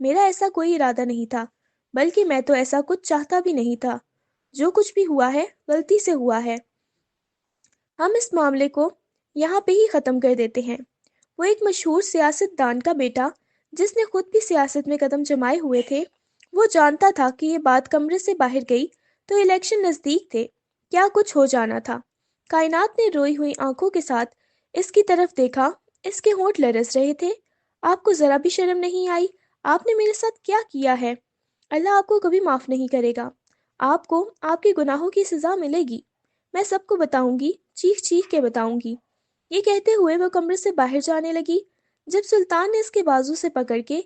میرا ایسا کوئی ارادہ نہیں تھا، بلکہ میں تو ایسا کچھ چاہتا بھی نہیں تھا۔ جو کچھ بھی ہوا ہے غلطی سے ہوا ہے۔ ہم اس معاملے کو یہاں پہ ہی ختم کر دیتے ہیں۔ وہ ایک مشہور سیاست دان کا بیٹا، جس نے خود بھی سیاست میں قدم جمائے ہوئے تھے، وہ جانتا تھا کہ یہ بات کمرے سے باہر گئی تو الیکشن نزدیک تھے، کیا کچھ ہو جانا تھا۔ کائنات نے روئی ہوئی آنکھوں کے ساتھ اس کی طرف دیکھا، اس کے ہونٹ لرز رہے تھے۔ آپ کو ذرا بھی شرم نہیں آئی؟ آپ نے میرے ساتھ کیا کیا ہے؟ اللہ آپ کو کبھی معاف نہیں کرے گا۔ آپ کو آپ کے گناہوں کی سزا ملے گی۔ میں سب کو بتاؤں گی، چیخ چیخ کے بتاؤں گی۔ یہ کہتے ہوئے وہ کمرے سے باہر جانے لگی۔ جب سلطان نے اس کے بازو سے پکڑ کے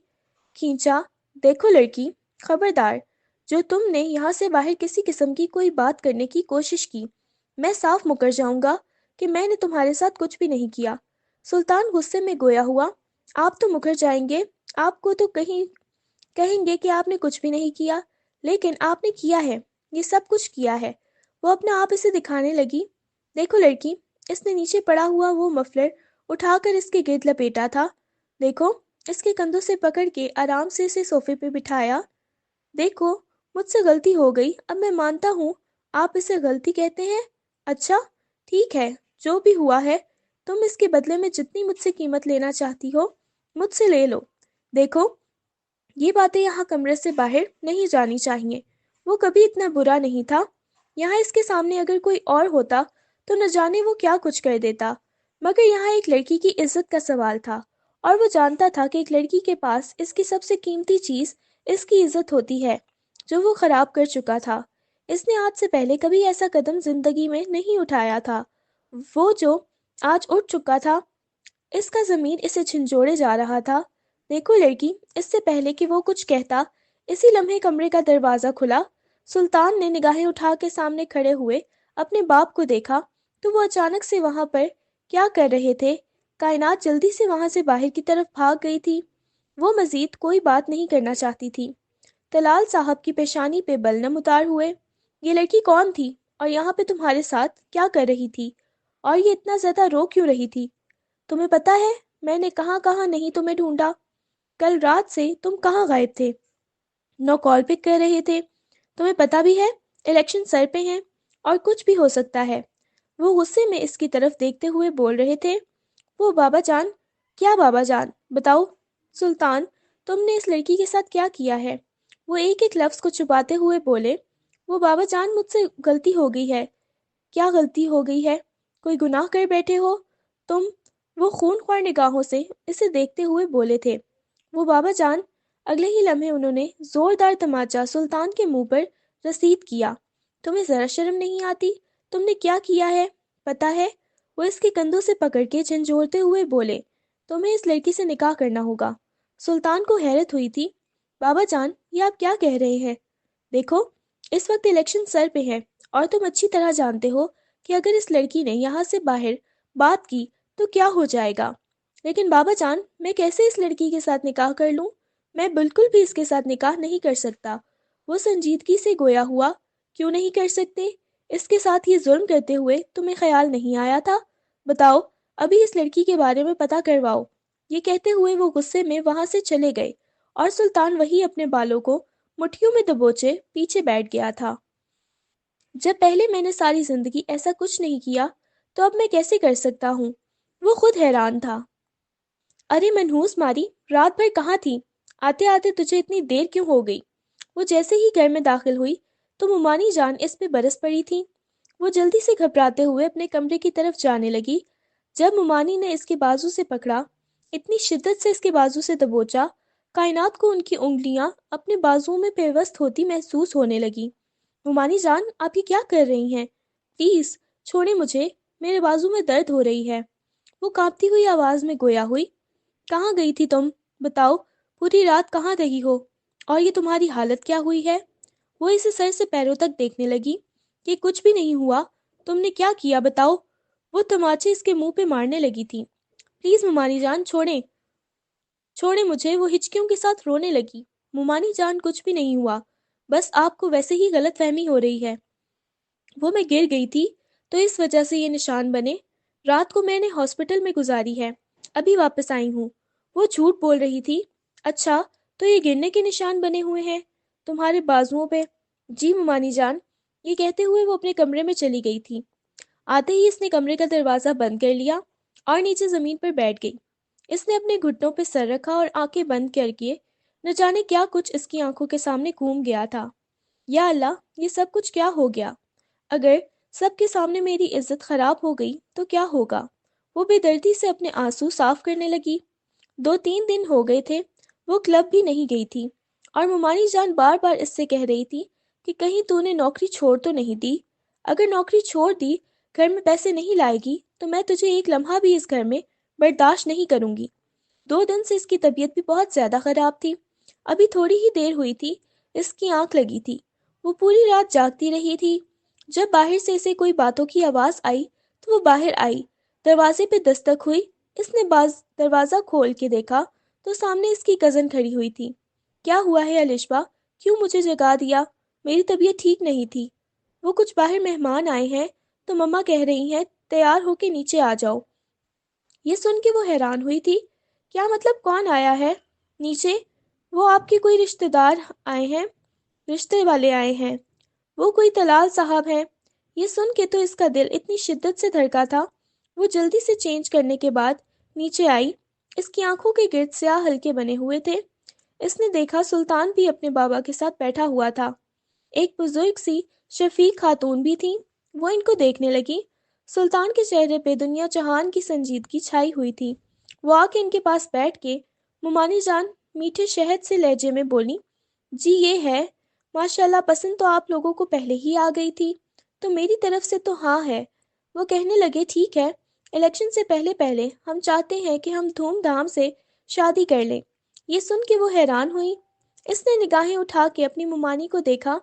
کھینچا، دیکھو لڑکی، خبردار، جو تم نے یہاں سے باہر کسی قسم کی کوئی بات کرنے کی کوشش کی، میں صاف مکر جاؤں گا کہ میں نے تمہارے ساتھ کچھ بھی نہیں کیا۔ سلطان غصے میں گویا ہوا، آپ تو مکر جائیں گے، آپ کو تو کہیں گے کہ آپ نے کچھ بھی نہیں کیا، لیکن آپ نے کیا ہے، یہ سب کچھ کیا ہے۔ وہ اپنا آپ اسے دکھانے لگی۔ دیکھو لڑکی، اس نے نیچے پڑا ہوا وہ مفلر اٹھا کر اس کے گرد لپیٹا تھا۔ دیکھو، اس کے کندھوں سے پکڑ کے آرام سے اسے صوفے پہ بٹھایا۔ دیکھو، مجھ سے غلطی ہو گئی، اب میں مانتا ہوں۔ آپ اسے غلطی کہتے ہیں؟ اچھا، ٹھیک ہے، جو بھی ہوا ہے، تم اس کے بدلے میں جتنی مجھ سے قیمت لینا چاہتی ہو، مجھ سے لے لو۔ دیکھو، یہ باتیں یہاں کمرے سے باہر نہیں جانی چاہیے۔ وہ کبھی اتنا برا نہیں تھا۔ یہاں اس کے سامنے اگر کوئی اور ہوتا تو نہ جانے وہ کیا کچھ کر دیتا، مگر یہاں ایک لڑکی کی عزت کا سوال تھا، اور وہ جانتا تھا کہ ایک لڑکی کے پاس اس کی سب سے قیمتی چیز اس کی عزت ہوتی ہے، جو وہ خراب کر چکا تھا۔ اس نے آج سے پہلے کبھی ایسا قدم زندگی میں نہیں اٹھایا تھا۔ وہ جو آج اٹھ چکا تھا، اس کا ضمیر اسے جھنجھوڑے جا رہا تھا۔ دیکھو لڑکی، اس سے پہلے کہ وہ کچھ کہتا، اسی لمحے کمرے کا دروازہ کھلا۔ سلطان نے نگاہیں اٹھا کے سامنے کھڑے ہوئے اپنے باپ کو دیکھا تو وہ اچانک سے وہاں پر کیا کر رہے تھے؟ کائنات جلدی سے وہاں سے باہر کی طرف بھاگ گئی تھی۔ وہ مزید کوئی بات نہیں کرنا چاہتی تھی۔ طلال صاحب کی پیشانی پہ بلنم اتار ہوئے، یہ لڑکی کون تھی اور یہاں پہ تمہارے ساتھ کیا کر رہی تھی، اور یہ اتنا زیادہ رو کیوں رہی تھی؟ تمہیں پتہ ہے میں نے کہاں کہاں نہیں تمہیں ڈھونڈا؟ کل رات سے تم کہاں غائب تھے؟ نو کال پک کر رہے تھے؟ تمہیں پتہ بھی ہے الیکشن سر پہ ہیں اور کچھ بھی ہو سکتا ہے۔ وہ غصے میں اس کی طرف دیکھتے ہوئے بول رہے تھے۔ وہ بابا جان، کیا بابا جان؟ بتاؤ سلطان، تم نے اس لڑکی کے ساتھ کیا کیا ہے؟ وہ ایک ایک لفظ کو چھپاتے ہوئے بولے۔ وہ بابا جان، مجھ سے غلطی ہو گئی ہے۔ کیا غلطی ہو گئی ہے؟ کوئی گناہ کر بیٹھے ہو تم؟ وہ خون خوار نگاہوں سے اسے دیکھتے ہوئے بولے تھے۔ وہ بابا جان، اگلے ہی لمحے انہوں نے زوردار تماچا سلطان کے منہ پر رسید کیا۔ تمہیں ذرا شرم نہیں آتی؟ تم نے کیا کیا ہے پتہ ہے؟ وہ اس کے کندھوں سے پکڑ کے جھنجھوڑتے ہوئے بولے، تمہیں اس لڑکی سے نکاح کرنا ہوگا۔ سلطان کو حیرت ہوئی تھی۔ بابا جان، یہ آپ کیا کہہ رہے ہیں؟ دیکھو، اس وقت الیکشن سر پہ ہے، اور تم اچھی طرح جانتے ہو کہ اگر اس لڑکی نے یہاں سے باہر بات کی تو کیا ہو جائے گا۔ لیکن بابا جان، میں کیسے اس لڑکی کے ساتھ نکاح کر لوں؟ میں بالکل بھی اس کے ساتھ نکاح نہیں کر سکتا۔ وہ سنجیدگی سے گویا ہوا، کیوں نہیں کر سکتے؟ اس کے ساتھ یہ ظلم کرتے ہوئے تمہیں خیال نہیں آیا تھا؟ بتاؤ، ابھی اس لڑکی کے بارے میں پتہ کرواؤ۔ یہ کہتے ہوئے وہ غصے میں وہاں سے چلے گئے، اور سلطان وہی اپنے بالوں کو مٹھیوں میں دبوچے پیچھے بیٹھ گیا تھا۔ جب پہلے میں نے ساری زندگی ایسا کچھ نہیں کیا تو اب میں کیسے کر سکتا ہوں؟ وہ خود حیران تھا۔ ارے منحوس ماری، رات بھر کہاں تھی؟ آتے آتے تجھے اتنی دیر کیوں ہو گئی؟ وہ جیسے ہی گھر میں داخل ہوئی تو ممانی جان اس پہ برس پڑی تھی۔ وہ جلدی سے گھبراتے ہوئے اپنے کمرے کی طرف جانے لگی۔ جب ممانی نے اس کے بازو سے پکڑا، اتنی شدت سے اس کے بازو سے دبوچا، کائنات کو ان کی انگلیاں اپنے بازو میں پیوست ہوتی محسوس ہونے لگی۔ ممانی جان، آپ یہ کیا کر رہی ہیں؟ پلیز چھوڑیں مجھے، میرے بازو میں درد ہو رہی ہے۔ وہ کانپتی ہوئی آواز میں گویا ہوئی، کہاں گئی تھی تم؟ بتاؤ، پوری رات کہاں رہی ہو، اور یہ تمہاری حالت کیا ہوئی ہے؟ وہ اسے سر سے پیروں تک دیکھنے لگی۔ یہ کچھ بھی نہیں ہوا، تم نے کیا کیا بتاؤ؟ وہ تماچے اس کے منہ پہ مارنے لگی تھی۔ پلیز ممانی جان، چھوڑیں مجھے۔ وہ ہچکیوں کے ساتھ رونے لگی۔ ممانی جان، کچھ بھی نہیں ہوا، بس آپ کو ویسے ہی غلط فہمی ہو رہی ہے۔ وہ میں گر گئی تھی تو اس وجہ سے یہ نشان بنے۔ رات کو میں نے ہاسپٹل میں گزاری ہے، ابھی واپس آئی ہوں۔ وہ جھوٹ بول رہی تھی۔ اچھا، تو یہ گرنے کے نشان بنے ہوئے ہیں تمہارے بازوؤں پہ؟ جی ممانی جان، یہ کہتے ہوئے وہ اپنے کمرے میں چلی گئی تھی۔ آتے ہی اس نے کمرے کا دروازہ بند کر لیا اور نیچے زمین پر بیٹھ گئی۔ اس نے اپنے گھٹنوں پہ سر رکھا اور آنکھیں بند کر کے نہ جانے کیا کچھ اس کی آنکھوں کے سامنے گھوم گیا تھا۔ یا اللہ، یہ سب کچھ کیا ہو گیا؟ اگر سب کے سامنے میری عزت خراب ہو گئی تو کیا ہوگا؟ وہ بے دردی سے اپنے آنسو صاف کرنے لگی۔ 2-3 دن ہو گئے تھے وہ کلب بھی نہیں گئی تھی، اور ممانی جان بار بار اس سے کہہ رہی تھی کہ کہیں تو نے نوکری چھوڑ تو نہیں دی؟ اگر نوکری چھوڑ دی، گھر میں پیسے نہیں لائے گی تو میں تجھے ایک لمحہ بھی اس گھر میں برداشت نہیں کروں گی۔ 2 دن سے اس کی طبیعت بھی بہت زیادہ خراب تھی۔ ابھی تھوڑی ہی دیر ہوئی تھی اس کی آنکھ لگی تھی۔ وہ پوری رات جاگتی رہی تھی۔ جب باہر سے اسے کوئی باتوں کی آواز آئی تو وہ باہر آئی۔ دروازے پہ دستک ہوئی۔ اس نے دروازہ کھول کے دیکھا تو سامنے اس کی کزن کھڑی ہوئی تھی۔ کیا ہوا ہے الشبا؟ کیوں مجھے جگا دیا؟ میری طبیعت ٹھیک نہیں تھی۔ وہ کچھ باہر مہمان آئے ہیں تو مما کہہ رہی ہیں تیار ہو کے نیچے آ جاؤ۔ یہ سن کے وہ حیران ہوئی تھی۔ کیا مطلب، کون آیا ہے نیچے؟ وہ آپ کے کوئی رشتہ دار آئے ہیں، رشتے والے آئے ہیں، وہ کوئی طلال صاحب ہیں۔ یہ سن کے تو اس کا دل اتنی شدت سے دھڑکا تھا، وہ جلدی سے چینج کرنے کے بعد نیچے آئی۔ اس کی آنکھوں کے گرد سیاہ ہلکے بنے ہوئے تھے۔ اس نے دیکھا سلطان بھی اپنے بابا کے ساتھ بیٹھا ہوا تھا۔ ایک بزرگ سی شفیق خاتون بھی تھی۔ وہ ان کو دیکھنے لگی۔ سلطان کے چہرے پہ دنیا جہان کی سنجیدگی چھائی ہوئی تھی۔ وہ آ کے ان کے پاس بیٹھ کے ممانی جان میٹھے شہد سے لہجے میں بولی، جی یہ ہے، ماشاءاللہ پسند تو آپ لوگوں کو پہلے ہی آ گئی تھی، تو میری طرف سے تو ہاں ہے۔ وہ کہنے لگے ٹھیک ہے، الیکشن سے پہلے پہلے ہم چاہتے ہیں کہ ہم دھوم دھام سے شادی کر لیں۔ یہ سن کے وہ حیران ہوئی۔ اس نے نگاہیں اٹھا کے اپنی ممانی کو دیکھا،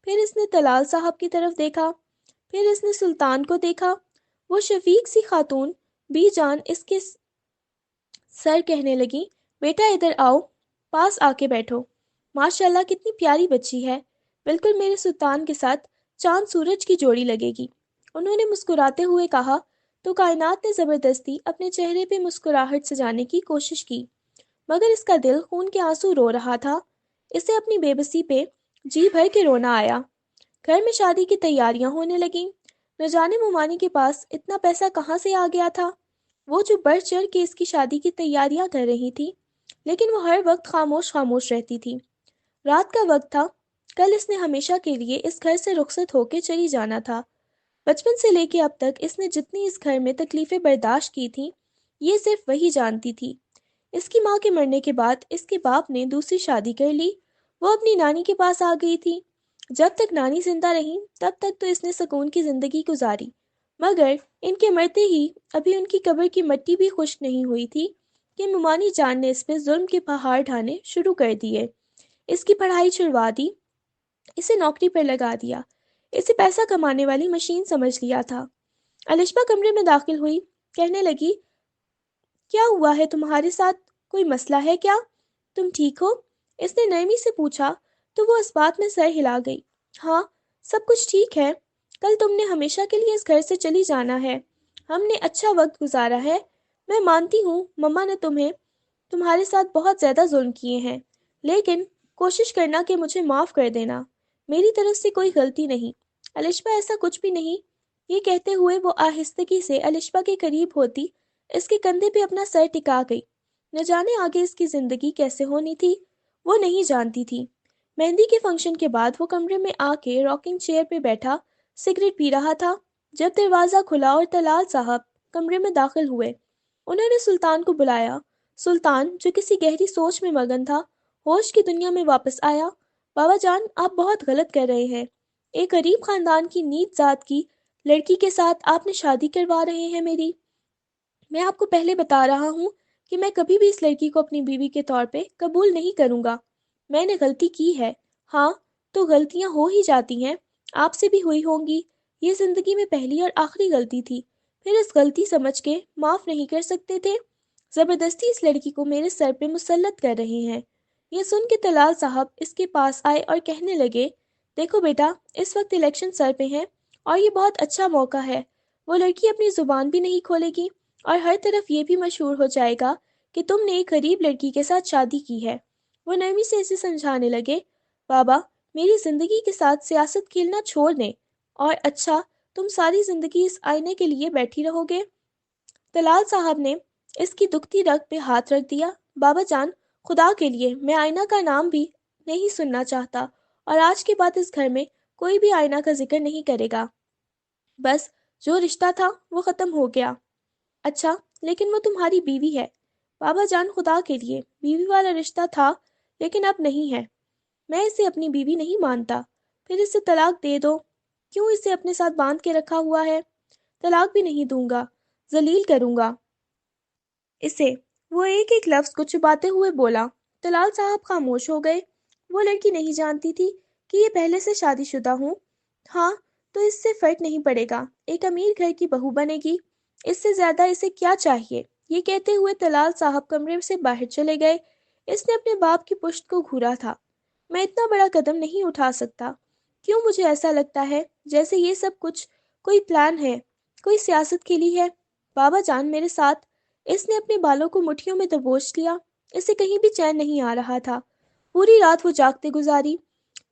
پھر اس نے طلال صاحب کی طرف دیکھا، پھر اس نے سلطان کو دیکھا۔ وہ شفیق سی خاتون بی جان اس کے سر کہنے لگی، بیٹا ادھر آؤ، پاس آ کے بیٹھو۔ ماشاءاللہ کتنی پیاری بچی ہے، بالکل میرے سلطان کے ساتھ چاند سورج کی جوڑی لگے گی۔ انہوں نے مسکراتے ہوئے کہا تو کائنات نے زبردستی اپنے چہرے پہ مسکراہٹ سجانے کی کوشش کی، مگر اس کا دل خون کے آنسو رو رہا تھا۔ اسے اپنی بے بسی پہ جی بھر کے رونا آیا۔ گھر میں شادی کی تیاریاں ہونے لگیں۔ نہ جانے ممانی کے پاس اتنا پیسہ کہاں سے آ گیا تھا، وہ جو بڑھ چڑھ کے اس کی شادی کی تیاریاں کر رہی تھی، لیکن وہ ہر وقت خاموش خاموش رہتی تھی۔ رات کا وقت تھا، کل اس نے ہمیشہ کے لیے اس گھر سے رخصت ہو کے چلی جانا تھا۔ بچپن سے لے کے اب تک اس نے جتنی اس گھر میں تکلیفیں برداشت کی تھیں، یہ صرف وہی جانتی تھی۔ اس کی ماں کے مرنے کے بعد اس کے باپ نے دوسری شادی کر لی۔ وہ اپنی نانی کے پاس آ گئی تھی۔ جب تک نانی زندہ رہی تب تک تو اس نے سکون کی زندگی گزاری، مگر ان کے مرتے ہی ابھی ان کی قبر کی مٹی بھی خشک نہیں ہوئی تھی کہ ممانی جان نے اس پہ ظلم کے پہاڑ ڈھانے شروع کر دیے۔ اس کی پڑھائی چھڑوا دی، اسے نوکری پر لگا دیا، اسے پیسہ کمانے والی مشین سمجھ لیا تھا۔ الشبا کمرے میں داخل ہوئی، کہنے لگی، کیا ہوا ہے تمہارے ساتھ؟ کوئی مسئلہ ہے کیا؟ تم ٹھیک ہو؟ اس نے نرمی سے پوچھا تو وہ اس بات میں سر ہلا گئی۔ ہاں، سب کچھ ٹھیک ہے۔ کل تم نے ہمیشہ کے لیے اس گھر سے چلی جانا ہے۔ ہم نے اچھا وقت گزارا ہے۔ میں مانتی ہوں مما نے تمہارے ساتھ بہت زیادہ ظلم کیے ہیں، لیکن کوشش کرنا کہ مجھے معاف کر دینا، میری طرف سے کوئی غلطی نہیں۔ الشبا ایسا کچھ بھی نہیں۔ یہ کہتے ہوئے وہ آہستگی سے الشبا کے قریب ہوتی اس کے کندھے پہ اپنا سر ٹکا گئی۔ نہ جانے آگے اس کی زندگی کیسے ہونی تھی، وہ نہیں جانتی تھی۔ مہندی کے فنکشن کے بعد وہ کمرے میں آ کے راکنگ چیئر پہ بیٹھا سگریٹ پی رہا تھا جب دروازہ کھلا اور طلال صاحب کمرے میں داخل ہوئے۔ انہوں نے سلطان کو بلایا۔ سلطان، جو کسی گہری سوچ میں مگن تھا، ہوش کی دنیا میں واپس آیا۔ بابا جان، آپ بہت غلط کر رہے ہیں۔ ایک غریب خاندان کی نیچ ذات کی لڑکی کے ساتھ آپ نے شادی کروا رہے ہیں میری۔ میں آپ کو پہلے بتا رہا ہوں کہ میں کبھی بھی اس لڑکی کو اپنی بیوی کے طور پہ قبول نہیں کروں گا۔ میں نے غلطی کی ہے، ہاں، تو غلطیاں ہو ہی جاتی ہیں، آپ سے بھی ہوئی ہوں گی۔ یہ زندگی میں پہلی اور آخری غلطی تھی، پھر اس غلطی سمجھ کے معاف نہیں کر سکتے تھے؟ زبردستی اس لڑکی کو میرے سر پہ مسلط کر رہے ہیں۔ یہ سن کے طلال صاحب اس کے پاس آئے اور کہنے لگے، دیکھو بیٹا، اس وقت الیکشن سر پہ ہیں اور یہ بہت اچھا موقع ہے۔ وہ لڑکی اپنی زبان بھی نہیں کھولے گی اور ہر طرف یہ بھی مشہور ہو جائے گا کہ تم نے ایک غریب لڑکی کے ساتھ شادی کی ہے۔ وہ نرمی سے اسے سمجھانے لگے، بابا میری زندگی کے ساتھ سیاست کھیلنا چھوڑ دیں، اور اچھا تم ساری زندگی اس آئینے کے لیے بیٹھی رہو گے؟ طلال صاحب نے اس کی دکھتی رگ پہ ہاتھ رکھ دیا۔ بابا جان، خدا کے لیے میں آئینہ کا نام بھی نہیں سننا چاہتا، اور آج کے بعد اس گھر میں کوئی بھی آئینہ کا ذکر نہیں کرے گا۔ بس جو رشتہ تھا وہ ختم ہو گیا۔ اچھا لیکن وہ تمہاری بیوی ہے۔ بابا جان خدا کے لیے بیوی والا رشتہ تھا لیکن اب نہیں ہے۔ میں اسے اپنی بیوی نہیں مانتا۔ پھر اسے طلاق دے دو۔ کیوں اسے اپنے ساتھ باندھ کے رکھا ہوا ہے؟ طلاق بھی نہیں دوں گا، ذلیل کروں گا اسے۔ وہ ایک ایک لفظ کو چباتے ہوئے بولا۔ طلال صاحب خاموش ہو گئے۔ وہ لڑکی نہیں جانتی تھی کہ یہ پہلے سے شادی شدہ ہوں۔ ہاں تو اس سے فرق نہیں پڑے گا، ایک امیر گھر کی بہو بنے گی، اس سے زیادہ اسے کیا چاہیے؟ یہ کہتے ہوئے طلال صاحب کمرے سے باہر چلے گئے۔ اس نے اپنے باپ کی پشت کو گھورا تھا۔ میں اتنا بڑا قدم نہیں اٹھا سکتا۔ کیوں مجھے ایسا لگتا ہے جیسے یہ سب کچھ کوئی پلان ہے، کوئی سیاست کھیلی ہے؟ بابا جان میرے ساتھ۔ اس نے اپنے بالوں کو مٹھیوں میں دبوچ لیا۔ اسے کہیں بھی چین نہیں آ رہا تھا۔ پوری رات وہ جاگتے گزاری۔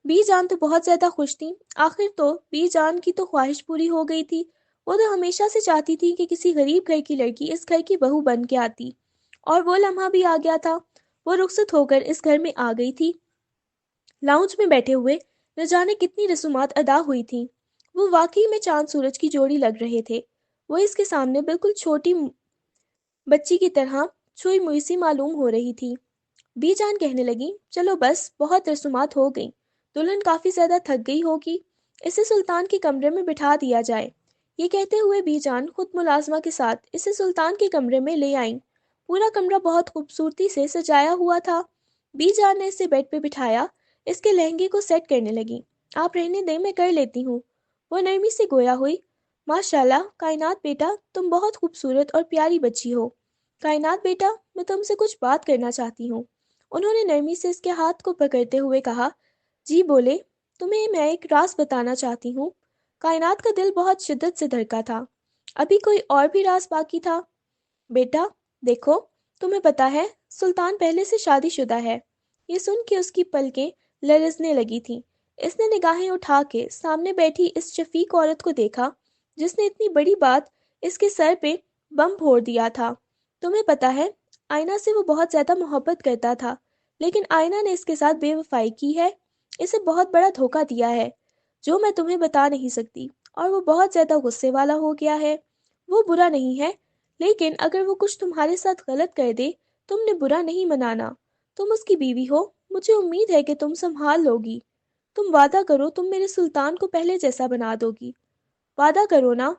بی جان تو بہت زیادہ خوش تھی۔ آخر تو بی جان کی تو خواہش پوری ہو گئی تھی۔ وہ تو ہمیشہ سے چاہتی تھی کہ کسی غریب گھر کی لڑکی اس گھر کی بہو بن کے آتی، اور وہ لمحہ بھی آ گیا تھا۔ وہ رخصت ہو کر اس گھر میں آ گئی تھی۔ لاؤنج میں بیٹھے ہوئے نہ جانے کتنی رسومات ادا ہوئی تھیں۔ وہ واقعی میں چاند سورج کی جوڑی لگ رہے تھے۔ وہ اس کے سامنے بالکل چھوٹی بچی کی طرح چھوئی موئی سی معلوم ہو رہی تھی۔ بی جان کہنے لگی، چلو بس بہت رسومات ہو گئیں، دلہن کافی زیادہ تھک گئی ہوگی، اسے سلطان کے کمرے میں بٹھا دیا جائے۔ یہ کہتے ہوئے بی جان خود ملازمہ کے ساتھ اسے سلطان کے کمرے میں لے آئیں۔ پورا کمرہ بہت خوبصورتی سے سجایا ہوا تھا۔ بی جان نے اسے بیڈ پہ بٹھایا، اس کے لہنگے کو سیٹ کرنے لگی۔ آپ رہنے دیں، میں کر لیتی ہوں۔ وہ نرمی سے گویا ہوئی، ماشاءاللہ کائنات بیٹا، تم بہت خوبصورت اور پیاری بچی ہو۔ کائنات بیٹا، میں تم سے کچھ بات کرنا چاہتی ہوں۔ انہوں نے نرمی سے اس کے ہاتھ کو پکڑتے ہوئے کہا، جی بولے۔ تمہیں میں ایک راز بتانا چاہتی ہوں۔ کائنات کا دل بہت شدت سے دھڑکا تھا۔ ابھی کوئی اور بھی راز باقی تھا؟ بیٹا دیکھو، تمہیں پتا ہے سلطان پہلے سے شادی شدہ ہے۔ یہ سن کے اس کی پلکیں لرزنے لگی تھیں۔ اس نے نگاہیں اٹھا کے سامنے بیٹھی اس شفیق عورت کو دیکھا جس نے اتنی بڑی بات اس کے سر پہ بم پھوڑ دیا تھا۔ تمہیں پتا ہے آئینہ سے وہ بہت زیادہ محبت کرتا تھا، لیکن آئینہ نے اس کے ساتھ بے وفائی کی ہے، اسے بہت بڑا دھوکہ دیا ہے جو میں تمہیں بتا نہیں سکتی، اور وہ بہت زیادہ غصے والا ہو گیا ہے۔ وہ برا نہیں ہے، لیکن اگر وہ کچھ تمہارے ساتھ غلط کر دے، تم نے برا نہیں منانا۔ تم اس کی بیوی ہو، مجھے امید ہے کہ تم سنبھال لوگی۔ تم وعدہ کرو تم میرے سلطان کو پہلے جیسا بنا دو گی۔ وعدہ کرو نا؟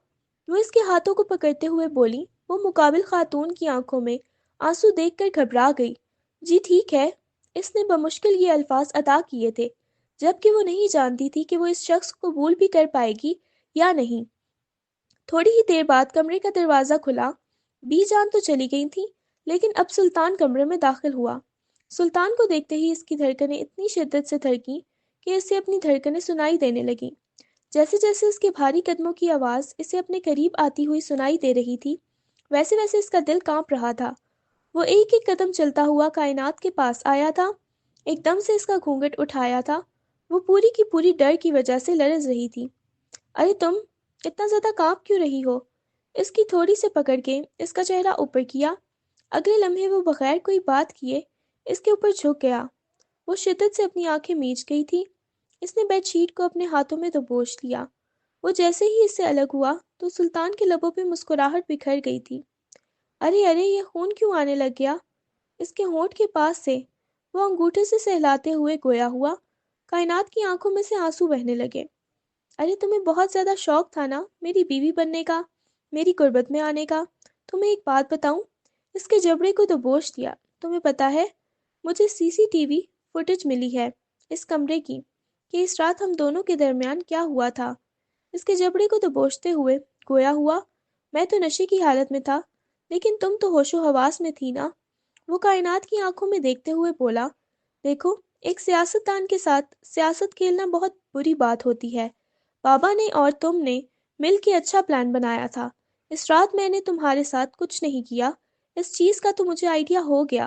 وہ اس کے ہاتھوں کو پکڑتے ہوئے بولی۔ وہ مقابل خاتون کی آنکھوں میں آنسو دیکھ کر گھبرا گئی۔ جی ٹھیک ہے۔ اس نے بمشکل یہ الفاظ ادا کیے تھے، جبکہ وہ نہیں جانتی تھی کہ وہ اس شخص کو قبول بھی کر پائے گی یا نہیں۔ تھوڑی ہی دیر بعد کمرے کا دروازہ کھلا۔ بی جان تو چلی گئی تھی، لیکن اب سلطان کمرے میں داخل ہوا۔ سلطان کو دیکھتے ہی اس کی دھڑکنیں اتنی شدت سے دھڑکیں کہ اسے اپنی دھڑکنیں سنائی دینے لگیں۔ جیسے جیسے اس کے بھاری قدموں کی آواز اسے اپنے قریب آتی ہوئی سنائی دے رہی تھی، ویسے ویسے اس کا دل کانپ رہا تھا۔ وہ ایک ایک قدم چلتا ہوا کائنات کے پاس آیا تھا، ایک دم سے اس کا گھونگھٹ اٹھایا تھا۔ وہ پوری کی پوری ڈر کی وجہ سے لرز رہی تھی۔ ارے تم اتنا زیادہ کانپ کیوں رہی ہو؟ اس کی تھوڑی سے پکڑ کے اس کا چہرہ اوپر کیا۔ اگلے لمحے وہ بغیر کوئی بات کیے اس کے اوپر جھک گیا۔ وہ شدت سے اپنی آنکھیں میچ گئی تھی۔ اس نے بیڈ شیٹ کو اپنے ہاتھوں میں دبوچ لیا۔ وہ جیسے ہی اس سے الگ ہوا تو سلطان کے لبوں پہ مسکراہٹ بکھر گئی تھی۔ ارے ارے، یہ خون کیوں آنے لگ گیا؟ اس کے ہونٹ کے پاس سے وہ انگوٹھے سے سہلاتے ہوئے گویا ہوا۔ کائنات کی آنکھوں میں سے آنسو بہنے لگے۔ ارے تمہیں بہت زیادہ شوق تھا نا میری بیوی بننے کا، میری قربت میں آنے کا۔ تمہیں ایک بات بتاؤں؟ اس کے جبڑے کو دبوچ دیا۔ تمہیں پتا ہے مجھے سی سی ٹی وی فوٹیج ملی ہے اس کمرے کی، کہ اس رات ہم دونوں کے درمیان کیا ہوا تھا۔ اس کے جبڑے کو دبوچتے ہوئے گویا ہوا، میں تو نشے کی حالت میں تھا، لیکن تم تو ہوش و حواس میں تھی نا۔ وہ کائنات کی آنکھوں میں دیکھتے ہوئے بولا، دیکھو ایک سیاستدان کے ساتھ سیاست کھیلنا بہت بری بات ہوتی ہے۔ بابا نے اور تم نے مل کے اچھا پلان بنایا تھا۔ اس رات میں نے تمہارے ساتھ کچھ نہیں کیا، اس چیز کا تو مجھے آئیڈیا ہو گیا۔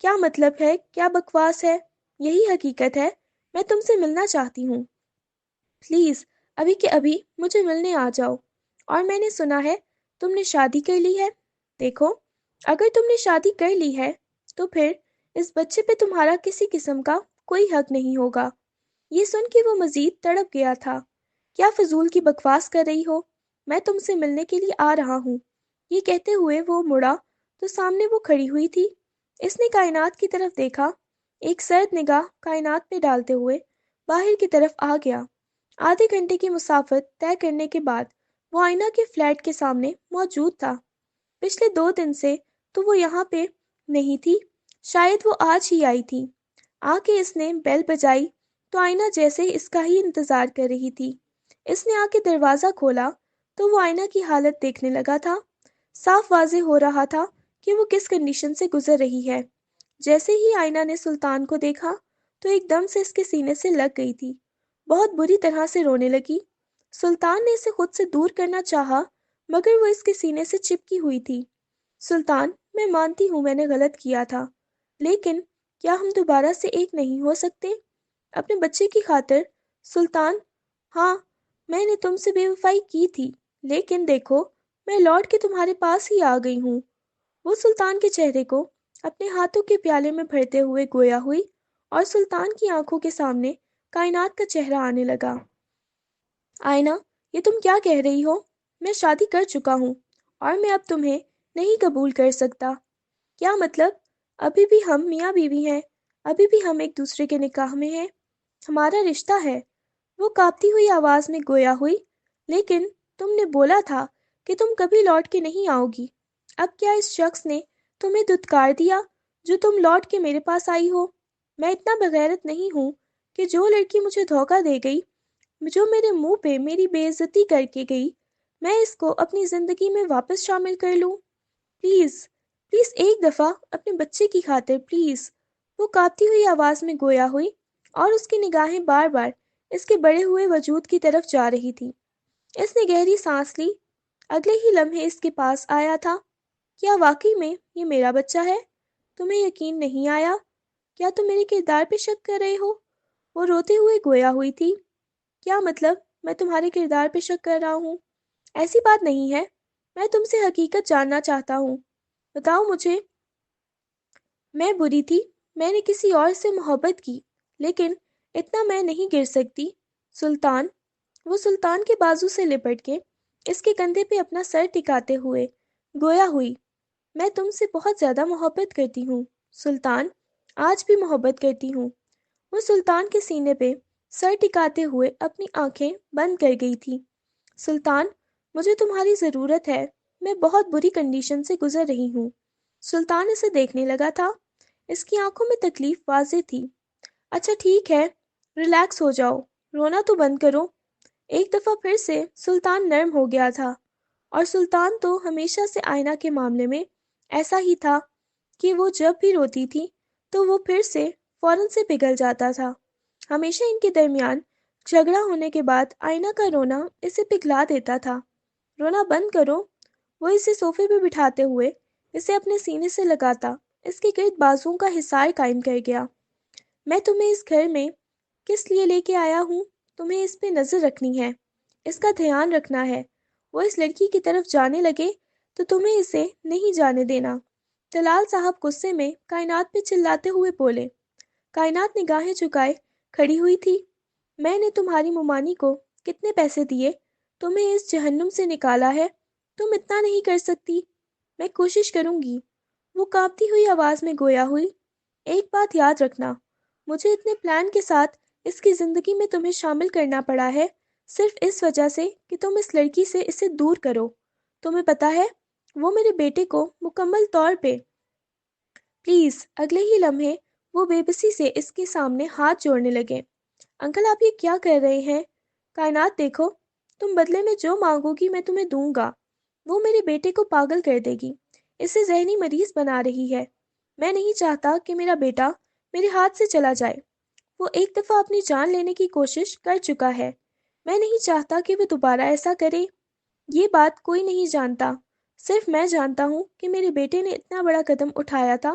کیا مطلب ہے؟ کیا بکواس ہے؟ یہی حقیقت ہے، میں تم سے ملنا چاہتی ہوں، پلیز ابھی کے ابھی مجھے ملنے آ جاؤ۔ اور میں نے سنا ہے تم نے شادی کر لی ہے۔ دیکھو، اگر تم نے شادی کر لی ہے تو پھر اس بچے پہ تمہارا کسی قسم کا کوئی حق نہیں ہوگا۔ یہ سن کے وہ مزید تڑپ گیا تھا۔ کیا فضول کی بکواس کر رہی ہو؟ میں تم سے ملنے کے لیے آ رہا ہوں۔ یہ کہتے ہوئے وہ مڑا تو سامنے وہ کھڑی ہوئی تھی۔ اس نے کائنات کی طرف دیکھا، ایک سرد نگاہ کائنات پہ ڈالتے ہوئے باہر کی طرف آ گیا۔ آدھے گھنٹے کی مسافت طے کرنے کے بعد وہ آئینہ کے فلیٹ کے سامنے موجود تھا۔ پچھلے 2 دن سے تو وہ یہاں پہ نہیں تھی، شاید وہ آج ہی آئی تھی۔ آ کے اس نے بیل بجائی تو آئینہ جیسے اس کا ہی انتظار کر رہی تھی۔ اس نے آ کے دروازہ کھولا تو وہ آئینہ کی حالت دیکھنے لگا تھا۔ صاف واضح ہو رہا تھا کہ وہ کس کنڈیشن سے گزر رہی ہے۔ جیسے ہی آئینہ نے سلطان کو دیکھا تو ایک دم سے اس کے سینے سے لگ گئی تھی، بہت بری طرح سے رونے لگی۔ سلطان نے اسے خود سے دور کرنا چاہا مگر وہ اس کے سینے سے چپکی ہوئی تھی۔ سلطان، میں مانتی ہوں میں نے غلط کیا تھا، لیکن کیا ہم دوبارہ سے ایک نہیں ہو سکتے؟ اپنے بچے کی خاطر؟ سلطان، ہاں، میں نے تم سے بے وفائی کی تھی، لیکن دیکھو میں لوٹ کے تمہارے پاس ہی آ گئی ہوں۔ وہ سلطان کے چہرے کو اپنے ہاتھوں کے پیالے میں بھرتے ہوئے گویا ہوئی اور سلطان کی آنکھوں کے سامنے کائنات کا چہرہ آنے لگا۔ آئینہ، یہ تم کیا کہہ رہی ہو؟ میں شادی کر چکا ہوں اور میں اب تمہیں نہیں قبول کر سکتا۔ کیا مطلب؟ ابھی بھی ہم میاں بیوی ہیں، ابھی بھی ہم ایک دوسرے کے نکاح میں ہیں، ہمارا رشتہ ہے۔ وہ کانپتی ہوئی آواز میں گویا ہوئی، لیکن تم نے بولا تھا کہ تم کبھی لوٹ کے نہیں آؤ گی۔ اب کیا اس شخص نے تمہیں دھتکار دیا جو تم لوٹ کے میرے پاس آئی ہو؟ میں اتنا بغیرت نہیں ہوں کہ جو لڑکی مجھے دھوکہ دے گئی، جو میرے منہ پہ میری بے عزتی کر کے گئی، میں اس کو اپنی زندگی میں واپس شامل کر لوں؟ پلیز، پلیز ایک دفعہ اپنے بچے کی خاطر پلیز۔ وہ کانپتی ہوئی آواز میں گویا ہوئی اور اس کی نگاہیں بار بار اس کے بڑے ہوئے وجود کی طرف جا رہی تھی۔ اس نے گہری سانس لی۔ اگلے ہی لمحے اس کے پاس آیا تھا۔ کیا واقعی میں یہ میرا بچہ ہے؟ تمہیں یقین نہیں آیا؟ کیا تم میرے کردار پہ شک کر رہے ہو؟ وہ روتے ہوئے گویا ہوئی تھی۔ کیا مطلب میں تمہارے کردار پہ شک کر رہا ہوں؟ ایسی بات نہیں ہے، میں تم سے حقیقت جاننا چاہتا ہوں۔ بتاؤ مجھے۔ میں بری تھی، میں نے کسی اور سے محبت کی، لیکن اتنا میں نہیں گر سکتی۔ سلطان، وہ سلطان کے بازو سے لپٹ کے اس کے کندھے پہ اپنا سر ٹکاتے ہوئے گویا ہوئی۔ میں تم سے بہت زیادہ محبت کرتی ہوں سلطان، آج بھی محبت کرتی ہوں۔ وہ سلطان کے سینے پہ سر ٹکاتے ہوئے اپنی آنکھیں بند کر گئی تھی۔ سلطان، مجھے تمہاری ضرورت ہے، میں بہت بری کنڈیشن سے گزر رہی ہوں۔ سلطان اسے دیکھنے لگا تھا، اس کی آنکھوں میں تکلیف واضح تھی۔ اچھا ٹھیک ہے، ریلیکس ہو جاؤ، رونا تو بند کرو۔ ایک دفعہ پھر سے سلطان نرم ہو گیا تھا، اور سلطان تو ہمیشہ سے آئینہ کے معاملے میں ایسا ہی تھا کہ وہ جب بھی روتی تھی تو وہ پھر سے فوراً سے پگھل جاتا تھا۔ ہمیشہ ان کے درمیان جھگڑا ہونے کے بعد آئینہ کا رونا اسے پگھلا دیتا تھا۔ رونا بند کرو۔ وہ اسے صوفے پہ بٹھاتے ہوئے اسے اپنے سینے سے لگاتا اس کے گرد بازوؤں کا حصار قائم کر گیا۔ میں تمہیں اس گھر میں کس لیے لے کے آیا ہوں؟ تمہیں اس پہ نظر رکھنی ہے، اس کا دھیان رکھنا ہے۔ وہ اس لڑکی کی طرف جانے لگے تو تمہیں اسے نہیں جانے دینا۔ جلال صاحب غصے میں کائنات پہ چلاتے ہوئے بولے۔ کائنات نگاہیں جھکائے کھڑی ہوئی تھی۔ میں نے تمہاری ممانی کو کتنے پیسے دیے، تمہیں اس جہنم سے نکالا ہے، تم اتنا نہیں کر سکتی؟ میں کوشش کروں گی، وہ کانپتی ہوئی آواز میں گویا ہوئی۔ ایک بات یاد رکھنا، مجھے اتنے پلان کے ساتھ اس کی زندگی میں تمہیں شامل کرنا پڑا ہے صرف اس وجہ سے کہ تم اس لڑکی سے اسے دور کرو۔ تمہیں پتا ہے وہ میرے بیٹے کو مکمل طور پہ… پلیز۔ اگلے ہی لمحے وہ بے بسی سے اس کے سامنے ہاتھ جوڑنے لگے۔ انکل، آپ یہ کیا کر رہے ہیں؟ کائنات دیکھو، تم بدلے میں جو مانگو گی میں تمہیں دوں گا۔ وہ میرے بیٹے کو پاگل کر دے گی، اسے ذہنی مریض بنا رہی ہے۔ میں نہیں چاہتا کہ میرا بیٹا میرے ہاتھ سے چلا جائے۔ وہ ایک دفعہ اپنی جان لینے کی کوشش کر چکا ہے، میں نہیں چاہتا کہ وہ دوبارہ ایسا کرے۔ یہ بات کوئی نہیں جانتا، صرف میں جانتا ہوں کہ میرے بیٹے نے اتنا بڑا قدم اٹھایا تھا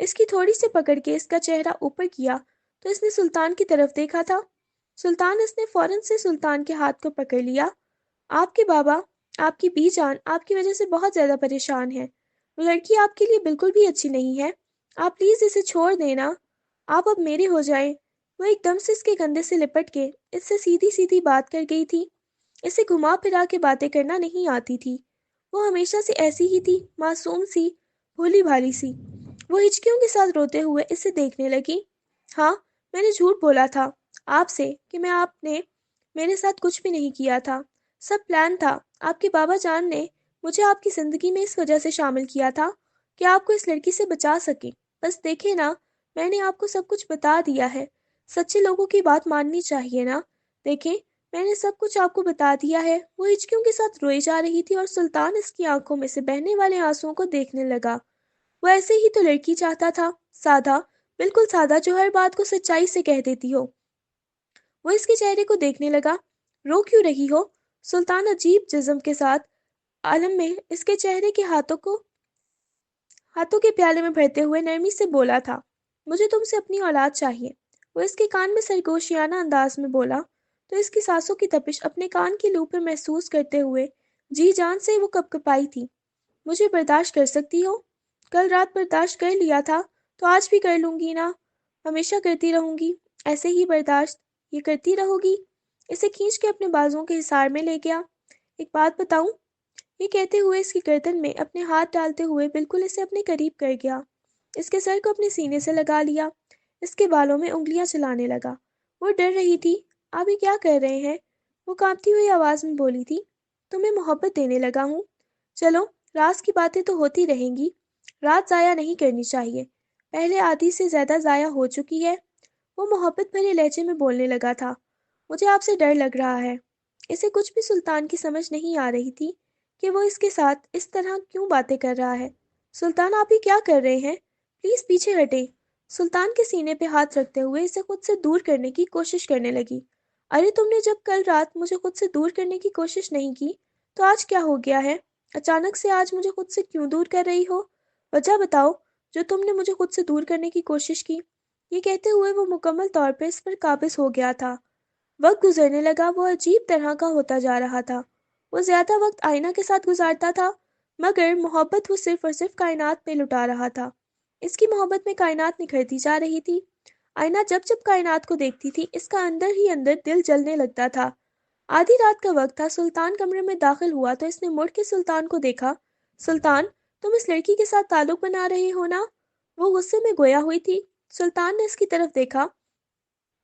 اس کی تھوڑی سی پکڑ کے اس کا چہرہ اوپر کیا تو اس نے سلطان کی طرف دیکھا تھا۔ سلطان، اس نے فوراً سے سلطان کے ہاتھ کو پکڑ لیا۔ آپ کے بابا، آپ کی بی جان آپ کی وجہ سے بہت زیادہ پریشان ہے۔ وہ لڑکی آپ کے لیے بالکل بھی اچھی نہیں ہے۔ آپ پلیز اسے چھوڑ دینا۔ آپ اب میرے ہو جائیں۔ وہ ایک دم سے اس کے کندھے سے لپٹ کے اس سے سیدھی سیدھی بات کر گئی تھی۔ اسے گھما پھرا کے باتیں کرنا نہیں آتی تھی۔ وہ ہمیشہ سے ایسی ہی تھی، معصوم سی، بھولی بھالی سی۔ وہ ہچکیوں کے ساتھ روتے ہوئے اسے دیکھنے لگی۔ ہاں، میں نے جھوٹ بولا تھا آپ سے کہ آپ نے میرے ساتھ کچھ بھی نہیں کیا تھا۔ سب پلان تھا۔ آپ کے بابا جان نے مجھے آپ کی زندگی میں اس وجہ سے شامل کیا تھا کہ آپ کو اس لڑکی سے بچا سکیں۔ بس دیکھیں نا، میں نے آپ کو سب کچھ بتا دیا ہے۔ سچے لوگوں کی بات ماننی چاہیے نا۔ دیکھیں، میں نے سب کچھ آپ کو بتا دیا ہے۔ وہ ہچکیوں کے ساتھ روئی جا رہی تھی اور سلطان اس کی آنکھوں میں سے بہنے والے آنسوؤں کو دیکھنے لگا۔ وہ ایسے ہی تو لڑکی چاہتا تھا، سادہ، بالکل سادہ، جو ہر بات کو سچائی سے کہہ دیتی ہو۔ وہ اس کے چہرے کو دیکھنے لگا۔ رو کیوں رہی ہو؟ سلطان عجیب جزم کے ساتھ عالم میں اس کے چہرے کے ہاتھوں کے پیالے میں بھرتے ہوئے نرمی سے بولا تھا، مجھے تم سے اپنی اولاد چاہیے۔ وہ اس کے کان میں سرگوشیانہ انداز میں بولا تو اس کی سانسوں کی تپش اپنے کان کی لو پہ محسوس کرتے ہوئے جی جان سے وہ کپکپائی تھی۔ مجھے برداشت کر سکتی ہو؟ کل رات برداشت کر لیا تھا تو آج بھی کر لوں گی نا۔ ہمیشہ کرتی رہوں گی، ایسے ہی برداشت یہ کرتی رہو گی۔ اسے کھینچ کے اپنے بازوؤں کے حصار میں لے گیا۔ ایک بات بتاؤں؟ یہ کہتے ہوئے اس کی گردن میں اپنے ہاتھ ڈالتے ہوئے بالکل اسے اپنے قریب کر گیا۔ اس کے سر کو اپنے سینے سے لگا لیا، اس کے بالوں میں انگلیاں چلانے لگا۔ وہ ڈر رہی تھی۔ آپ یہ کیا کر رہے ہیں؟ وہ کانپتی ہوئی آواز میں بولی تھی۔ تمہیں محبت دینے لگا ہوں۔ چلو، راز کی باتیں تو ہوتی رہیں گی۔ رات ضائع نہیں کرنی چاہیے، پہلے آدھی سے زیادہ ضائع ہو چکی ہے۔ وہ محبت بھرے لہجے میں بولنے لگا تھا۔ مجھے آپ سے ڈر لگ رہا ہے۔ اسے کچھ بھی سلطان کی سمجھ نہیں آ رہی تھی کہ وہ اس کے ساتھ اس طرح کیوں باتیں کر رہا ہے۔ سلطان، آپ یہ کیا کر رہے ہیں؟ پلیز پیچھے ہٹیں۔ سلطان کے سینے پہ ہاتھ رکھتے ہوئے اسے خود سے دور کرنے کی کوشش کرنے لگی۔ ارے تم نے جب کل رات مجھے خود سے دور کرنے کی کوشش نہیں کی تو آج کیا ہو گیا ہے؟ اچانک سے آج مجھے خود سے کیوں دور کر رہی ہو؟ وجہ بتاؤ جو تم نے مجھے خود سے دور کرنے کی کوشش کی۔ یہ کہتے ہوئے وہ مکمل طور پر اس پر قابض ہو گیا تھا۔ وقت گزرنے لگا، وہ عجیب طرح کا ہوتا جا رہا تھا۔ وہ زیادہ وقت آئینہ کے ساتھ گزارتا تھا، مگر محبت وہ صرف اور صرف کائنات پہ لٹا رہا تھا۔ اس کی محبت میں کائنات نکھرتی جا رہی تھی۔ آئینہ جب جب کائنات کو دیکھتی تھی اس کا اندر ہی اندر دل جلنے لگتا تھا۔ آدھی رات کا وقت تھا، سلطان کمرے میں داخل ہوا تو اس نے مڑ کے سلطان کو دیکھا۔ سلطان، تم اس لڑکی کے ساتھ تعلق بنا رہے ہو نا؟ وہ غصے میں گویا ہوئی تھی۔ سلطان نے اس کی طرف دیکھا،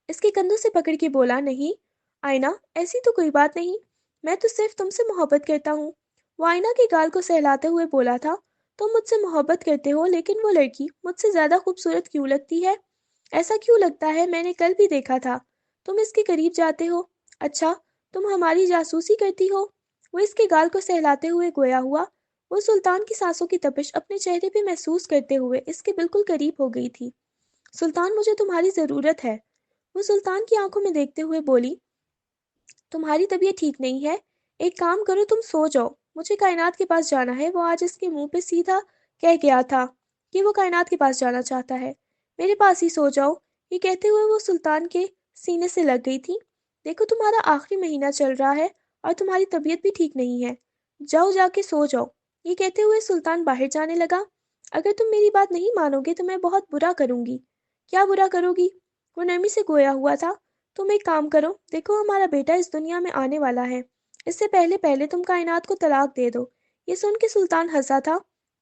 اس کے کندھوں سے پکڑ کے بولا، نہیں آئینہ، ایسی تو کوئی بات نہیں، میں تو صرف تم سے محبت کرتا ہوں۔ وہ آئینہ کے گال کو سہلاتے ہوئے بولا تھا، تم مجھ سے محبت کرتے ہو لیکن وہ لڑکی مجھ سے زیادہ خوبصورت کیوں لگتی ہے؟ ایسا کیوں لگتا ہے؟ میں نے کل بھی دیکھا تھا تم اس کے قریب جاتے ہو۔ اچھا، تم ہماری جاسوسی کرتی ہو؟ وہ اس کے گال کو سہلاتے ہوئے گویا ہوا۔ وہ سلطان کی سانسوں کی تپش اپنے چہرے پہ محسوس کرتے ہوئے اس کے بالکل قریب ہو گئی تھی۔ سلطان، مجھے تمہاری ضرورت ہے۔ وہ سلطان کی آنکھوں میں دیکھتے ہوئے بولی، تمہاری طبیعت ٹھیک نہیں ہے، ایک کام کرو، تم سو جاؤ، مجھے کائنات کے پاس جانا ہے۔ وہ آج اس کے منہ پہ سیدھا کہہ گیا تھا کہ وہ کائنات کے پاس جانا چاہتا ہے۔ میرے پاس ہی سو جاؤ۔ یہ کہتے ہوئے وہ سلطان کے سینے سے لگ گئی تھی۔ دیکھو، تمہارا آخری مہینہ چل رہا ہے اور تمہاری طبیعت بھی ٹھیک نہیں ہے، جاؤ، جا کے سو جاؤ۔ یہ کہتے ہوئے سلطان باہر جانے لگا۔ اگر تم میری بات نہیں مانو گے تو میں بہت برا کروں گی۔ کیا برا کرو گی؟ وہ نرمی سے گویا ہوا تھا۔ تم ایک کام کرو، دیکھو ہمارا بیٹا اس دنیا میں آنے والا ہے، اس سے پہلے پہلے تم کائنات کو طلاق دے دو۔ یہ سن کے سلطان ہنسا تھا۔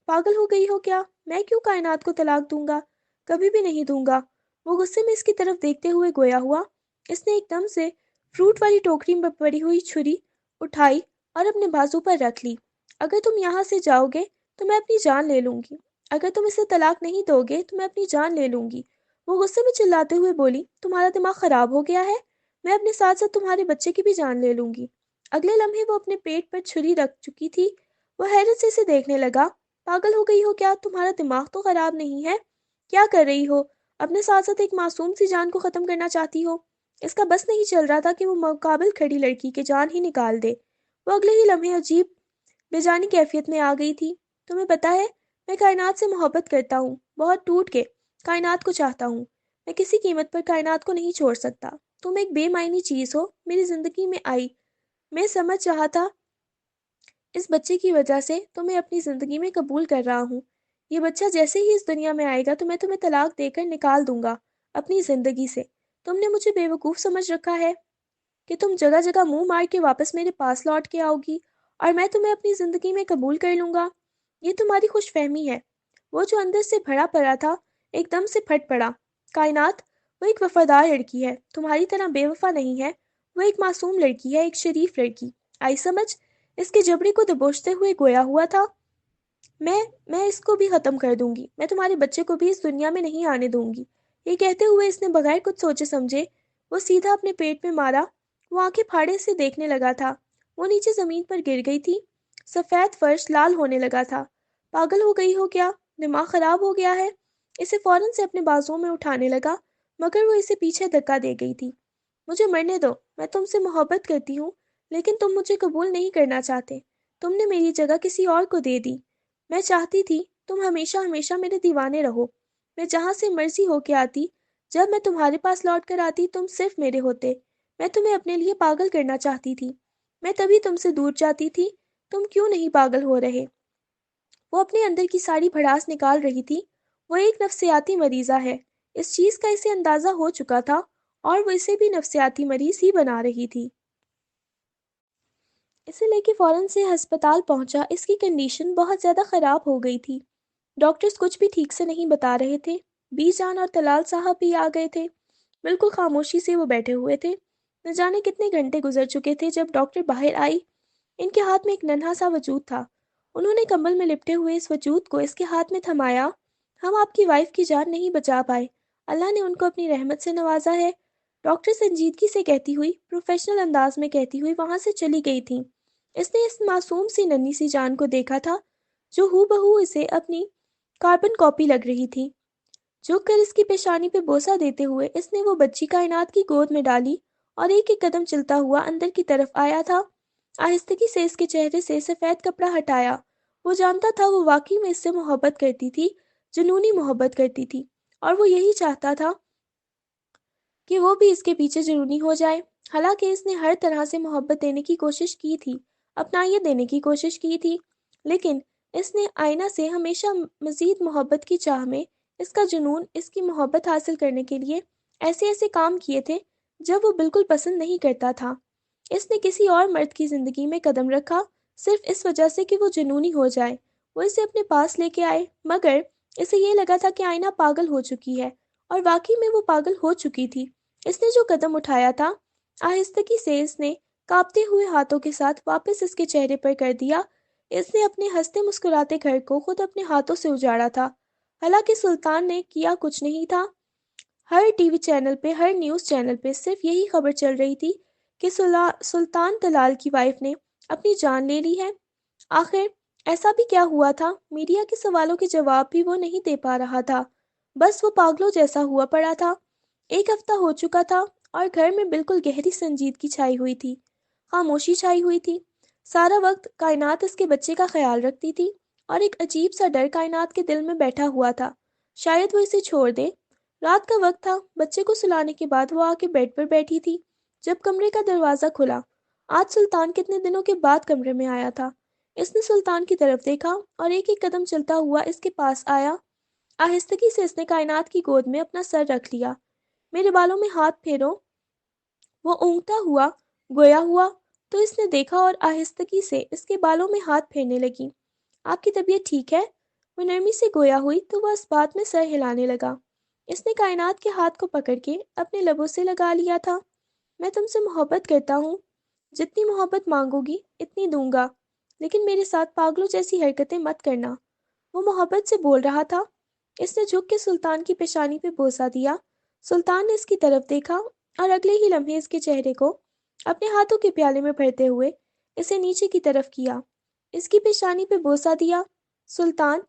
پاگل ہو گئی ہو کیا؟ میں کیوں کائنات کو طلاق دوں گا؟ کبھی بھی نہیں دوں گا۔ وہ غصے میں اس کی طرف دیکھتے ہوئے گویا ہوا۔ اس نے ایک دم سے فروٹ والی ٹوکری میں پڑی ہوئی چھری اٹھائی اور اپنے بازو پر رکھ لی۔ اگر تم یہاں سے جاؤ گے تو میں اپنی جان لے لوں گی، اگر تم اسے طلاق نہیں دو گے تو میں اپنی جان لے لوں گی۔ وہ غصے میں چلاتے ہوئے بولی، تمہارا دماغ خراب ہو گیا ہے؟ میں اپنے ساتھ ساتھ تمہارے بچے کی بھی جان لے لوں گی۔ اگلے لمحے وہ اپنے پیٹ پر چھری رکھ چکی تھی۔ وہ حیرت سے اسے دیکھنے لگا۔ پاگل ہو گئی ہو کیا؟ تمہارا دماغ تو خراب نہیں ہے؟ کیا کر رہی ہو؟ اپنے ساتھ ساتھ ایک معصوم سی جان کو ختم کرنا چاہتی ہو؟ اس کا بس نہیں چل رہا تھا کہ وہ مقابل کھڑی لڑکی کی جان ہی نکال دے۔ وہ اگلے ہی لمحے عجیب بے جانی کیفیت میں آ گئی تھی۔ تمہیں پتہ ہے میں کائنات سے محبت کرتا ہوں، بہت ٹوٹ کے کائنات کو چاہتا ہوں۔ میں کسی قیمت پر کائنات کو نہیں چھوڑ سکتا۔ تم ایک بے معنی چیز ہو، میری زندگی میں آئی۔ میں سمجھ رہا تھا اس بچے کی وجہ سے تمہیں اپنی زندگی میں قبول کر رہا ہوں۔ یہ بچہ جیسے ہی اس دنیا میں آئے گا تو میں تمہیں طلاق دے کر نکال دوں گا اپنی زندگی سے۔ تم نے مجھے بیوقوف سمجھ رکھا ہے کہ تم جگہ جگہ منہ مار کے واپس میرے پاس لوٹ کے آؤ گی اور میں تمہیں اپنی زندگی میں قبول کر لوں گا۔ یہ تمہاری خوش فہمی ہے۔ وہ جو اندر سے بھرا پڑا تھا ایک دم سے پھٹ پڑا۔ کائنات، وہ ایک وفادار لڑکی ہے، تمہاری طرح بے وفا نہیں ہے۔ وہ ایک معصوم لڑکی ہے، ایک شریف لڑکی۔ آئی سمجھ؟ اس کے جبڑے کو دبوچتے ہوئے گویا ہوا تھا، میں اس کو بھی ختم کر دوں گی، میں تمہارے بچے کو بھی اس دنیا میں نہیں آنے دوں گی۔ یہ کہتے ہوئے اس نے بغیر کچھ سوچے سمجھے وہ سیدھا اپنے پیٹ میں مارا۔ وہ آنکھیں پھاڑے سے دیکھنے لگا تھا۔ وہ نیچے زمین پر گر گئی تھی۔ سفید فرش لال ہونے لگا تھا۔ پاگل ہو گئی ہو کیا؟ دماغ خراب ہو گیا ہے؟ اسے فوراً سے اپنے بازوؤں میں اٹھانے لگا مگر وہ اسے پیچھے دھکا دے گئی تھی۔ مجھے مرنے دو، میں تم سے محبت کرتی ہوں لیکن تم مجھے قبول نہیں کرنا چاہتے۔ تم نے میری جگہ کسی اور کو دے دی۔ میں چاہتی تھی تم ہمیشہ ہمیشہ میرے دیوانے رہو۔ میں جہاں سے مرضی ہو کے آتی، جب میں تمہارے پاس لوٹ کر آتی تم صرف میرے ہوتے۔ میں تمہیں اپنے لیے پاگل کرنا چاہتی تھی، میں تبھی تم سے دور جاتی تھی۔ تم کیوں نہیں پاگل ہو رہے؟ وہ اپنے اندر کی ساری بھڑاس نکال رہی تھی۔ وہ ایک نفسیاتی مریضہ ہے، اس چیز کا اسے اندازہ ہو چکا تھا اور وہ اسے بھی نفسیاتی مریض ہی بنا رہی تھی۔ اسے لے کے فوراً سے ہسپتال پہنچا۔ اس کی کنڈیشن بہت زیادہ خراب ہو گئی تھی۔ ڈاکٹرز کچھ بھی ٹھیک سے نہیں بتا رہے تھے۔ بی جان اور طلال صاحب بھی آ گئے تھے۔ بالکل خاموشی سے وہ بیٹھے ہوئے تھے۔ نہ جانے کتنے گھنٹے گزر چکے تھے جب ڈاکٹر باہر آئی۔ ان کے ہاتھ میں ایک ننھا سا وجود تھا۔ انہوں نے کمبل میں لپٹے ہوئے اس وجود کو اس کے ہاتھ میں تھمایا۔ ہم آپ کی وائف کی جان نہیں بچا پائے، اللہ نے ان کو اپنی رحمت سے نوازا ہے، ڈاکٹر سنجیدگی سے کہتی ہوئی، پروفیشنل انداز میں کہتی ہوئی وہاں سے چلی گئی تھیں۔ اس نے اس معصوم سی ننھی سی جان کو دیکھا تھا جو ہو بہو اسے اپنی کاربن کاپی لگ رہی تھی۔ جھک کر اس کی پیشانی پہ بوسہ دیتے ہوئے اس نے وہ بچی کائنات کی گود میں ڈالی اور ایک ایک قدم چلتا ہوا اندر کی طرف آیا تھا۔ آہستگی سے اس کے چہرے سے سفید کپڑا ہٹایا۔ وہ جانتا تھا وہ واقعی میں اس سے محبت کرتی تھی، جنونی محبت کرتی تھی، اور وہ یہی چاہتا تھا کہ وہ بھی اس کے پیچھے جنونی ہو جائے۔ حالانکہ اس نے ہر طرح سے محبت دینے کی کوشش کی تھی، اپنائیت دینے کی کوشش کی تھی، لیکن اس نے آئینہ سے ہمیشہ مزید محبت کی چاہ میں اس کا جنون اس کی محبت حاصل کرنے کے لیے ایسے ایسے کام کیے تھے جب وہ بالکل پسند نہیں کرتا تھا۔ اس نے کسی اور مرد کی زندگی میں قدم رکھا صرف اس وجہ سے کہ وہ جنونی ہو جائے، وہ اسے اپنے پاس لے کے آئے، مگر اسے یہ لگا تھا کہ آئینہ پاگل ہو چکی ہے، اور واقعی میں وہ پاگل ہو چکی تھی۔ اس نے جو قدم اٹھایا تھا آہستگی سے اس نے کانپتے ہوئے ہاتھوں کے ساتھ واپس اس کے چہرے پر کر دیا۔ اس نے اپنے ہنستے مسکراتے گھر کو خود اپنے ہاتھوں سے اجاڑا تھا۔ حالانکہ سلطان نے کیا کچھ نہیں تھا۔ ہر ٹی وی چینل پہ، ہر نیوز چینل پہ صرف یہی خبر چل رہی تھی کہ سلطان طلال کی وائف نے اپنی جان لے لی ہے۔ آخر ایسا بھی کیا ہوا تھا؟ میڈیا کے سوالوں کے جواب بھی وہ نہیں دے پا رہا تھا، بس وہ پاگلوں جیسا ہوا پڑا تھا۔ ایک ہفتہ ہو چکا تھا اور گھر میں بالکل گہری سنجیدگی چھائی ہوئی تھی، خاموشی چھائی ہوئی تھی۔ سارا وقت کائنات اس کے بچے کا خیال رکھتی تھی اور ایک عجیب سا ڈر کائنات کے دل میں بیٹھا ہوا تھا، شاید وہ اسے چھوڑ دے۔ رات کا وقت تھا، بچے کو سلانے کے بعد وہ آ کے بیڈ پر بیٹھی تھی جب کمرے کا دروازہ کھلا۔ آج سلطان کتنے دنوں کے بعد کمرے میں آیا تھا۔ اس نے سلطان کی طرف دیکھا اور ایک ایک قدم چلتا ہوا اس کے پاس آیا۔ آہستگی سے اس نے کائنات کی گود میں اپنا سر رکھ لیا۔ میرے بالوں میں ہاتھ پھیرو، وہ اونگتا ہوا گویا ہوا تو اس نے دیکھا اور آہستگی سے اس کے بالوں میں ہاتھ پھیرنے لگی۔ آپ کی طبیعت ٹھیک ہے؟ وہ نرمی سے گویا ہوئی تو وہ اس بات میں سر ہلانے لگا۔ اس نے کائنات کے ہاتھ کو پکڑ کے اپنے لبوں سے لگا لیا تھا۔ میں تم سے محبت کرتا ہوں، جتنی محبت مانگو گی اتنی دوں گا، لیکن میرے ساتھ پاگلوں جیسی حرکتیں مت کرنا۔ وہ محبت سے بول رہا تھا۔ اس نے جھک کے سلطان کی پیشانی پہ بوسہ دیا۔ سلطان نے اس کی طرف دیکھا اور اگلے ہی لمحے اس کے چہرے کو اپنے ہاتھوں کے پیالے میں بھرتے ہوئے اسے نیچے کی طرف کیا، اس کی پیشانی پہ بوسہ دیا۔ سلطان،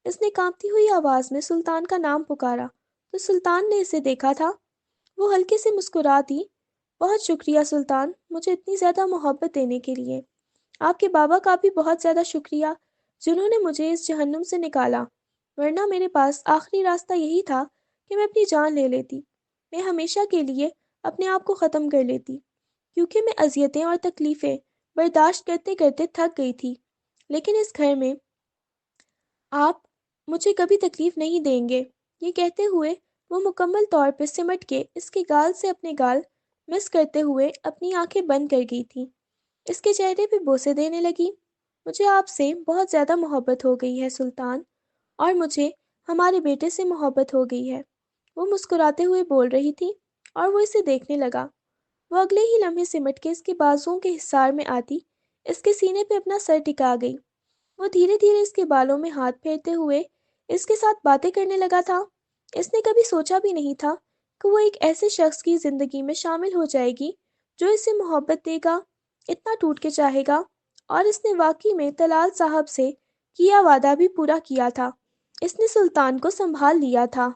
اس نے کانپتی ہوئی آواز میں سلطان کا نام پکارا تو سلطان نے اسے دیکھا تھا۔ وہ ہلکے سے مسکرا دی۔ بہت شکریہ سلطان، مجھے اتنی زیادہ محبت دینے کے لیے۔ آپ کے بابا کا بھی بہت زیادہ شکریہ، جنہوں نے مجھے اس جہنم سے نکالا، ورنہ میرے پاس آخری راستہ یہی تھا کہ میں اپنی جان لے لیتی۔ میں ہمیشہ کے لیے اپنے آپ کو ختم کر لیتی، کیونکہ میں اذیتیں اور تکلیفیں برداشت کرتے کرتے تھک گئی تھی۔ لیکن اس گھر میں آپ مجھے کبھی تکلیف نہیں دیں گے، یہ کہتے ہوئے وہ مکمل طور پہ سمٹ کے اس کے گال سے اپنے گال مس کرتے ہوئے اپنی آنکھیں بند کر گئی تھی۔ اس کے چہرے پہ بوسے دینے لگی۔ مجھے آپ سے بہت زیادہ محبت ہو گئی ہے سلطان، اور مجھے ہمارے بیٹے سے محبت ہو گئی ہے، وہ مسکراتے ہوئے بول رہی تھی، اور وہ اسے دیکھنے لگا۔ وہ اگلے ہی لمحے سمٹ کے اس کے بازوؤں کے حصار میں آتی اس کے سینے پہ اپنا سر ٹکا گئی۔ وہ دھیرے دھیرے اس کے بالوں میں ہاتھ پھیرتے ہوئے اس کے ساتھ باتیں کرنے لگا تھا۔ اس نے کبھی سوچا بھی نہیں تھا کہ وہ ایک ایسے شخص کی زندگی میں شامل ہو جائے گی جو اسے محبت دے گا، اتنا ٹوٹ کے چاہے گا، اور اس نے واقعی میں طلال صاحب سے کیا وعدہ بھی پورا کیا تھا۔ اس نے سلطان کو سنبھال لیا تھا۔